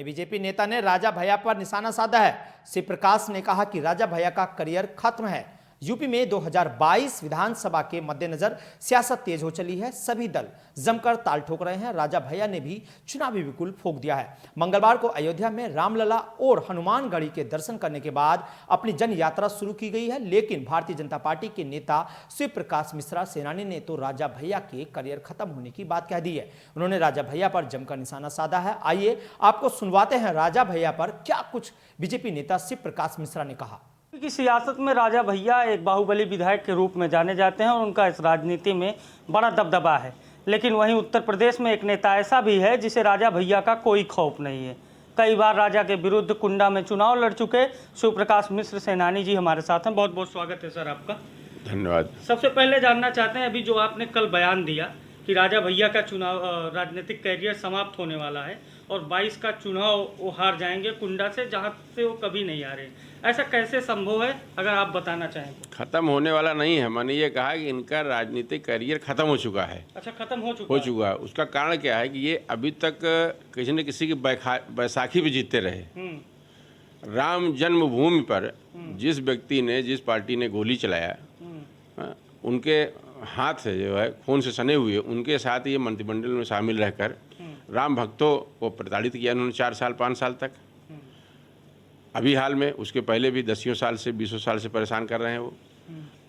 वहीं बीजेपी नेता ने राजा भैया पर निशाना साधा है। शिव प्रकाश ने कहा कि राजा भैया का करियर खत्म है। यूपी में 2022 विधानसभा के मद्देनजर सियासत तेज हो चली है। सभी दल जमकर ताल ठोक रहे हैं। राजा भैया ने भी चुनावी बिगुल फूंक दिया है। मंगलवार को अयोध्या में रामलला और हनुमानगढ़ी के दर्शन करने के बाद अपनी जन यात्रा शुरू की गई है। लेकिन भारतीय जनता पार्टी के नेता शिव प्रकाश मिश्रा सेनानी ने तो राजा भैया के करियर खत्म होने की बात कह दी है। उन्होंने राजा भैया पर जमकर निशाना साधा है। आइए आपको सुनवाते हैं राजा भैया पर क्या कुछ बीजेपी नेता शिव प्रकाश मिश्रा ने कहा। की सियासत में राजा भैया एक बाहुबली विधायक के रूप में जाने जाते हैं और उनका इस राजनीति में बड़ा दबदबा है। लेकिन वहीं उत्तर प्रदेश में एक नेता ऐसा भी है जिसे राजा भैया का कोई खौफ नहीं है। कई बार राजा के विरुद्ध कुंडा में चुनाव लड़ चुके शिव प्रकाश मिश्र सेनानी जी हमारे साथ हैं। बहुत बहुत स्वागत है सर आपका। धन्यवाद। सबसे पहले जानना चाहते हैं, अभी जो आपने कल बयान दिया कि राजा भैया का चुनाव राजनीतिक कैरियर समाप्त होने वाला है और 22 का चुनाव वो हार जाएंगे कुंडा से, जहां से वो कभी नहीं हारे, ऐसा कैसे संभव है, अगर आप बताना चाहें तो। खत्म होने वाला नहीं है, मैंने ये कहा कि इनका राजनीतिक करियर खत्म हो चुका है। अच्छा, खत्म हो चुका है। उसका कारण क्या है कि ये अभी तक किसी न किसी की बैसाखी भी जीतते रहे। राम जन्मभूमि पर जिस व्यक्ति ने, जिस पार्टी ने गोली चलाया, उनके हाथ से जो है खून से सने हुए, उनके साथ ये मंत्रिमंडल में शामिल रहकर राम भक्तों को प्रताड़ित किया उन्होंने 4 साल 5 साल तक। अभी हाल में, उसके पहले भी 10 साल से 20 साल से परेशान कर रहे हैं वो।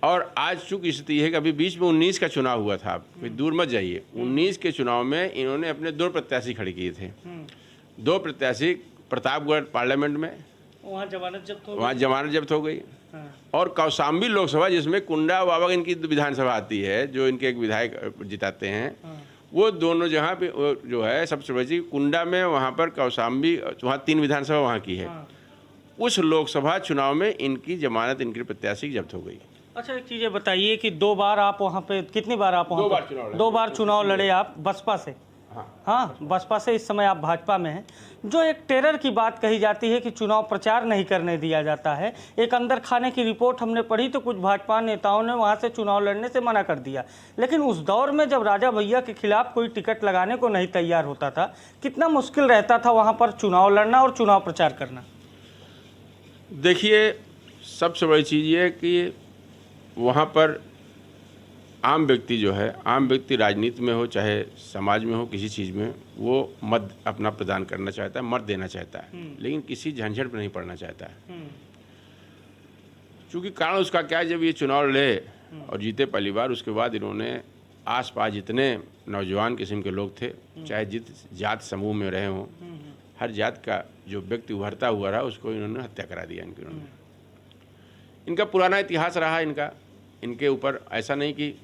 और आज चूंकि स्थिति है कि अभी बीच में 19 का चुनाव हुआ था, आप दूर मत जाइए। 19 के चुनाव में इन्होंने अपने 2 प्रत्याशी खड़े किए थे। 2 प्रत्याशी प्रतापगढ़ पार्लियामेंट में, वहाँ जमानत जब्त हो गई। और कौशाम्बी लोकसभा, जिसमें कुंडा बाबा इनकी विधानसभा आती है, जो इनके एक विधायक जिताते हैं, वो दोनों जहाँ पे जो है सबसे बड़ी कुंडा में, वहाँ पर कौशाम्बी, वहाँ 3 विधानसभा वहाँ की है। उस लोकसभा चुनाव में इनकी जमानत, इनकी प्रत्याशी जब्त हो गई। अच्छा, एक चीज़ बताइए कि 2 बार आप वहाँ पे, कितनी बार आप वहाँ 2 बार चुनाव लड़े आप बसपा से? हाँ, बसपा से। इस समय आप भाजपा में हैं। जो एक टेरर की बात कही जाती है कि चुनाव प्रचार नहीं करने दिया जाता है, एक अंदर खाने की रिपोर्ट हमने पढ़ी तो कुछ भाजपा नेताओं ने वहाँ से चुनाव लड़ने से मना कर दिया। लेकिन उस दौर में जब राजा भैया के खिलाफ कोई टिकट लगाने को नहीं तैयार होता था, कितना मुश्किल रहता था वहाँ पर चुनाव लड़ना और चुनाव प्रचार करना? देखिए, सबसे बड़ी चीज़ ये है कि वहाँ पर आम व्यक्ति जो है, आम व्यक्ति राजनीति में हो चाहे समाज में हो, किसी चीज़ में, वो मत अपना प्रदान करना चाहता है, मत देना चाहता है, लेकिन किसी झंझट में नहीं पड़ना चाहता है। चूँकि कारण उसका क्या है, जब ये चुनाव लड़े और जीते पहली बार, उसके बाद इन्होंने आसपास जितने नौजवान किस्म के लोग थे, चाहे जिस जात समूह में रहे हों, हर जात का जो व्यक्ति उभरता हुआ रहा, उसको इन्होंने हत्या करा दिया। इनका पुराना इतिहास रहा इनके ऊपर। ऐसा नहीं कि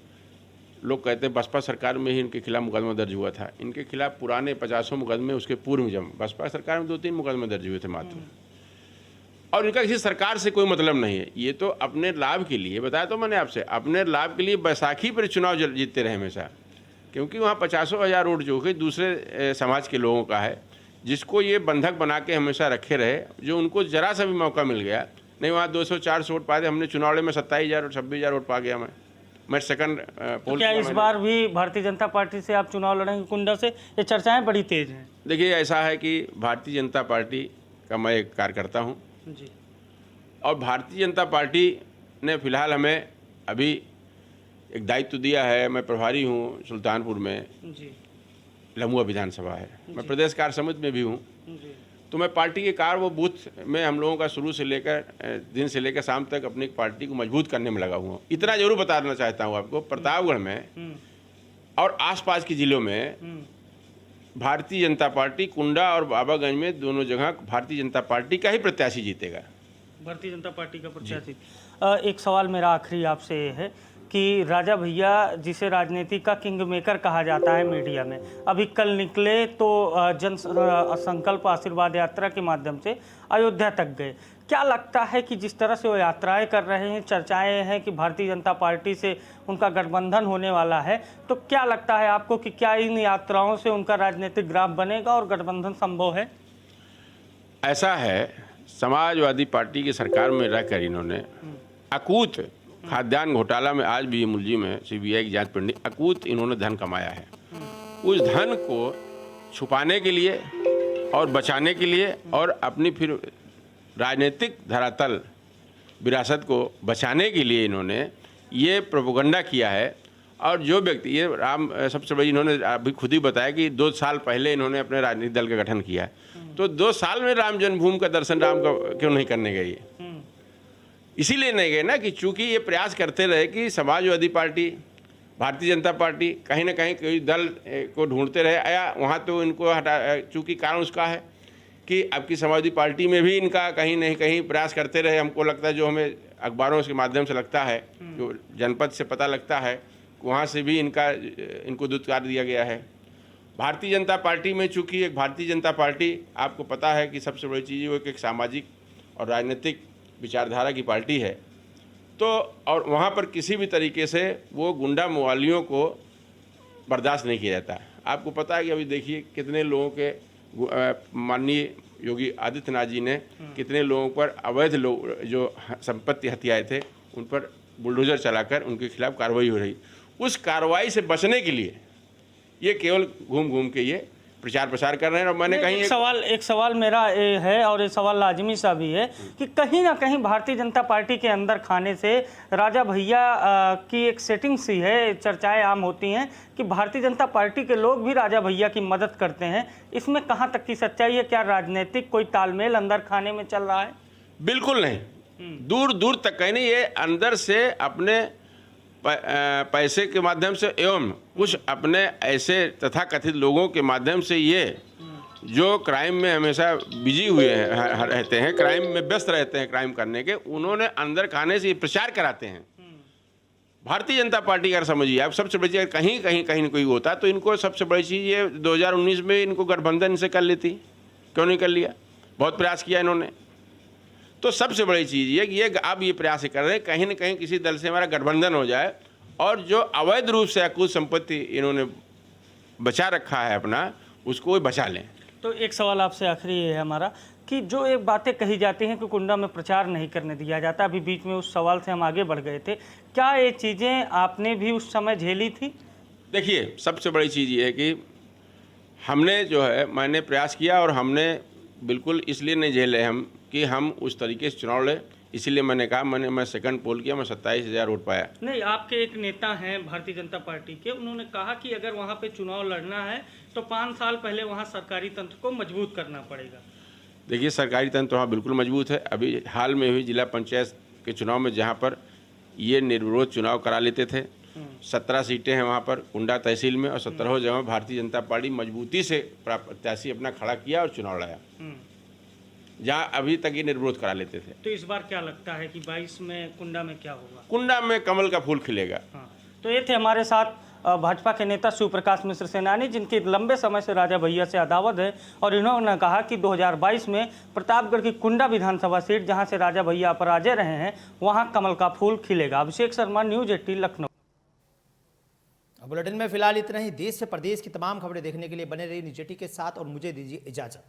लोग कहते हैं बसपा सरकार में ही इनके खिलाफ मुकदमा दर्ज हुआ था। इनके खिलाफ पुराने 50 मुकदमे, उसके पूर्व में जब बसपा सरकार में 2-3 मुकदमे दर्ज हुए थे मात्र। और इनका किसी सरकार से कोई मतलब नहीं है। ये तो अपने लाभ के लिए, बताया तो मैंने आपसे, अपने लाभ के लिए बैसाखी पर चुनाव जीतते रहे हमेशा। क्योंकि वहाँ 50,000 वोट जो कि दूसरे समाज के लोगों का है, जिसको ये बंधक बना के हमेशा रखे रहे, जो उनको जरा सा भी मौका मिल गया नहीं, वहाँ 200-400 वोट पाए थे। हमने चुनाव में 27,000 और 26,000 वोट पा गया मैं सेकंड पोल। क्या इस बार भी भारतीय जनता पार्टी से आप चुनाव लड़ेंगे कुंडा से? ये चर्चाएं बड़ी तेज हैं। देखिए, ऐसा है कि भारतीय जनता पार्टी का मैं एक कार्यकर्ता हूँ जी, और भारतीय जनता पार्टी ने फिलहाल हमें अभी एक दायित्व दिया है। मैं प्रभारी हूँ सुल्तानपुर में जी, लमुआ विधानसभा है। मैं प्रदेश कार्य समिति में भी हूँ। तो मैं पार्टी के कार्य वो बूथ में हम लोगों का शुरू से लेकर दिन से लेकर शाम तक अपनी पार्टी को मजबूत करने में लगा हुआ। इतना जरूर बताना चाहता हूँ आपको, प्रतापगढ़ में और आसपास के जिलों में भारतीय जनता पार्टी, कुंडा और बाबागंज में, दोनों जगह भारतीय जनता पार्टी का ही प्रत्याशी जीतेगा। भारतीय जनता पार्टी का प्रत्याशी। एक सवाल मेरा आखिरी आपसे ये है कि राजा भैया, जिसे राजनीति का किंग मेकर कहा जाता है मीडिया में, अभी कल निकले तो जन संकल्प आशीर्वाद यात्रा के माध्यम से अयोध्या तक गए। क्या लगता है कि जिस तरह से वो यात्राएं कर रहे हैं, चर्चाएं हैं कि भारतीय जनता पार्टी से उनका गठबंधन होने वाला है, तो क्या लगता है आपको कि क्या इन यात्राओं से उनका राजनीतिक ग्राफ बनेगा और गठबंधन संभव है? ऐसा है, समाजवादी पार्टी की सरकार में रहकर इन्होंने अकूत खाद्यान्न घोटाला में, आज भी मुलजिम है, CBI की जांच पड़नी, अकूत इन्होंने धन कमाया है। उस धन को छुपाने के लिए और बचाने के लिए और अपनी फिर राजनीतिक धरातल विरासत को बचाने के लिए इन्होंने ये प्रोपेगेंडा किया है। और जो व्यक्ति ये राम सबसे बड़ी इन्होंने अभी खुद ही बताया कि 2 साल पहले इन्होंने अपने राजनीतिक दल का गठन किया है, तो 2 साल में राम जन्मभूमि का दर्शन राम का क्यों नहीं करने गए? इसीलिए नहीं गए ना कि चूंकि ये प्रयास करते रहे कि समाजवादी पार्टी, भारतीय जनता पार्टी कहीं ना कहीं कोई दल को ढूंढते रहे, आया वहाँ तो इनको हटा, चूंकि कारण उसका है कि अब की समाजवादी पार्टी में भी इनका कहीं नहीं कहीं प्रयास करते रहे। हमको लगता है, जो हमें अखबारों के माध्यम से लगता है, जो जनपद से पता लगता है, वहाँ से भी इनको दुत्कार दिया गया है। भारतीय जनता पार्टी में चूंकि एक भारतीय जनता पार्टी आपको पता है कि सबसे बड़ी चीज़ वो एक सामाजिक और राजनीतिक विचारधारा की पार्टी है, तो और वहाँ पर किसी भी तरीके से वो गुंडा मवालियों को बर्दाश्त नहीं किया जाता है। आपको पता है कि अभी देखिए कितने लोगों के माननीय योगी आदित्यनाथ जी ने कितने लोगों पर अवैध लोग जो संपत्ति हथियाए थे उन पर बुलडोजर चलाकर उनके खिलाफ कार्रवाई हो रही। उस कार्रवाई से बचने के लिए ये केवल घूम घूम के ये प्रचार प्रसार कर रहे हैं। और मैंने कहीं एक सवाल मेरा ये है, और ये सवाल लाजमी सा भी है कि कहीं ना कहीं भारतीय जनता पार्टी के अंदर खाने से राजा भैया की एक सेटिंग सी है, चर्चाएं आम होती हैं कि भारतीय जनता पार्टी के लोग भी राजा भैया की मदद करते हैं। इसमें कहाँ तक की सच्चाई है? क्या राजनीतिक कोई तालमेल अंदर खाने में चल रहा है? बिल्कुल नहीं, दूर दूर तक कहीं नहीं। ये अंदर से अपने पैसे के माध्यम से एवं कुछ अपने ऐसे तथाकथित लोगों के माध्यम से ये जो क्राइम में हमेशा बिजी हुए हैं, रहते हैं, क्राइम में व्यस्त रहते हैं, क्राइम करने के, उन्होंने अंदर खाने से ये प्रचार कराते हैं। भारतीय जनता पार्टी अगर समझिए आप, सबसे बड़ी चीज़ कहीं कहीं कहीं कोई होता तो इनको सबसे बड़ी चीज़ ये 2019 में इनको गठबंधन से कर लेती, क्यों नहीं कर लिया? बहुत प्रयास किया इन्होंने। तो सबसे बड़ी चीज़ ये कि ये अब ये प्रयास कर रहे हैं कहीं ना कहीं किसी दल से हमारा गठबंधन हो जाए और जो अवैध रूप से अकुत संपत्ति इन्होंने बचा रखा है अपना, उसको वो बचा लें। तो एक सवाल आपसे आखिरी है हमारा कि जो एक बातें कही जाती हैं कि कुंडा में प्रचार नहीं करने दिया जाता, अभी बीच में उस सवाल से हम आगे बढ़ गए थे, क्या ये चीज़ें आपने भी उस समय झेली थी? देखिए, सबसे बड़ी चीज़ ये है कि हमने जो है मैंने प्रयास किया और हमने बिल्कुल इसलिए नहीं झेले हम कि हम उस तरीके से चुनाव लड़े, इसीलिए मैंने कहा मैं सेकंड पोल किया, मैं 27,000 वोट पाया। नहीं, आपके एक नेता हैं भारतीय जनता पार्टी के, उन्होंने कहा कि अगर वहाँ पे चुनाव लड़ना है तो 5 साल पहले वहाँ सरकारी तंत्र को मजबूत करना पड़ेगा। देखिए, सरकारी तंत्र वहाँ बिल्कुल मजबूत है। अभी हाल में हुई जिला पंचायत के चुनाव में जहाँ पर ये निर्विरोध चुनाव करा लेते थे, 17 सीटें हैं वहाँ पर कुंडा तहसील में, और 17 जगह भारतीय जनता पार्टी मजबूती से प्रत्याशी अपना खड़ा किया और चुनाव लड़ा, जहाँ अभी तक ये निर्विरोध करा लेते थे। तो इस बार क्या लगता है कि 22 में कुंडा में क्या होगा? कुंडा में कमल का फूल खिलेगा। हाँ, तो ये थे हमारे साथ भाजपा के नेता शिव प्रकाश मिश्र सेनानी, जिनकी लंबे समय से राजा भैया से अदावत है, और इन्होंने कहा कि 2022 में प्रतापगढ़ की कुंडा विधानसभा सीट, जहां से राजा भैया पराजय रहे हैं, वहां कमल का फूल खिलेगा। अभिषेक शर्मा, न्यूज 18 लखनऊ। बुलेटिन में फिलहाल इतना ही। देश से प्रदेश की तमाम खबरें देखने के लिए बने रहिए न्यूज 18 के साथ और मुझे दीजिए इजाजत।